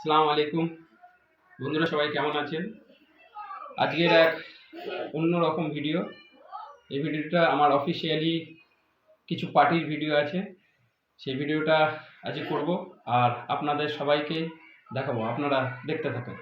আসসালামু আলাইকুম বন্ধুরা, সবাই কেমন আছেন? আজকের এক অন্যরকম ভিডিও। এই ভিডিওটা আমার অফিসিয়ালি কিছু পার্টির ভিডিও আছে, সেই ভিডিওটা আজকে করব আর আপনাদের সবাইকে দেখাবো। আপনারা দেখতে থাকেন।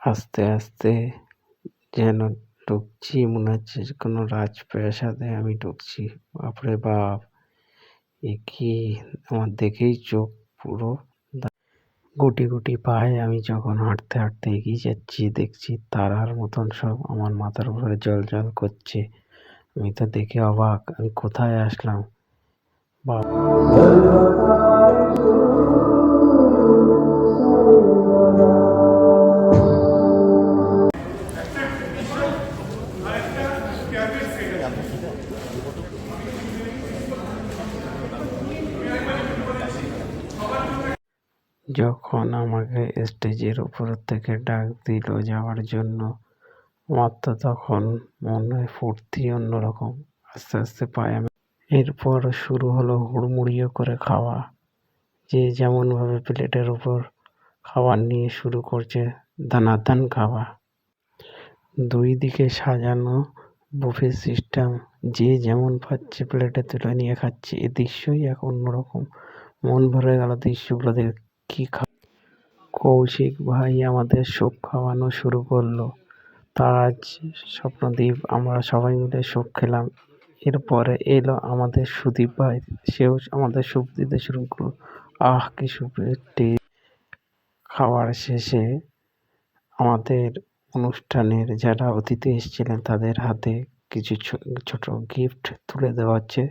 আস্তে আস্তে যেন ঢুকছি, মনে হচ্ছে কোনো রাজপ্রাসাদে আমি ঢুকছি। বাপরে বাপ, এ কি! আমার দেখেই চোখ পুরো গুটি গুটি পায়ে আমি যখন হাঁটতে হাঁটতে এগিয়ে যাচ্ছি, দেখছি তারার মতন সব আমার মাথার উপরে জ্বলজ্বল করছে। আমি তো দেখে অবাক, আমি কোথায় আসলাম। বাপ, যখন আমাকে স্টেজের উপর থেকে ডাক দিল যাওয়ার জন্য, আমার তো তখন মনে ফুর্তি অন্যরকম। আস্তে আস্তে পায়ে আমি, এরপর শুরু হলো হুড়মুড়িয়ে করে খাওয়া। যে যেমনভাবে প্লেটের উপর খাবার নিয়ে শুরু করছে দানাদান খাওয়া। দুই দিকে সাজানো বুফে সিস্টেম, যে যেমন পাচ্ছে প্লেটে তুলে নিয়ে খাচ্ছে। এ দৃশ্যই এক অন্যরকম, মন ভরে গেল দৃশ্যগুলো দেখে। কি কৌশিক ভাই আমাদের স্যুপ খাওয়ানো শুরু করলো। তাজ, স্বপ্নদীপ, আমরা সবাই মিলে স্যুপ খেলাম। এরপরে এলো আমাদের সুদীপ ভাই, সেও আমাদের স্যুপ দিতে শুরু করলো। আহ, কি স্যুপের টেস্ট! খাওয়ার শেষে আমাদের অনুষ্ঠানের যারা অতিথি এসেছিলেন তাদের হাতে কিছু ছোট গিফট তুলে দেওয়া হচ্ছে।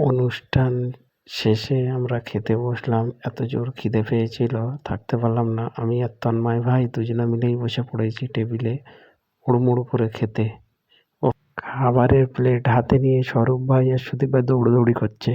অনুষ্ঠান শেষে আমরা খেতে বসলাম। এত জোর খিদে পেয়েছিল, থাকতে পারলাম না। আমি আর তন্ময় ভাই দুজনে মিলেই বসে পড়েছি টেবিলে হুড়মুড় করে খেতে। ও খাবারের প্লেট হাতে নিয়ে স্বরূপ ভাই আর সুদীপ ভাই দৌড়দৌড়ি করছে।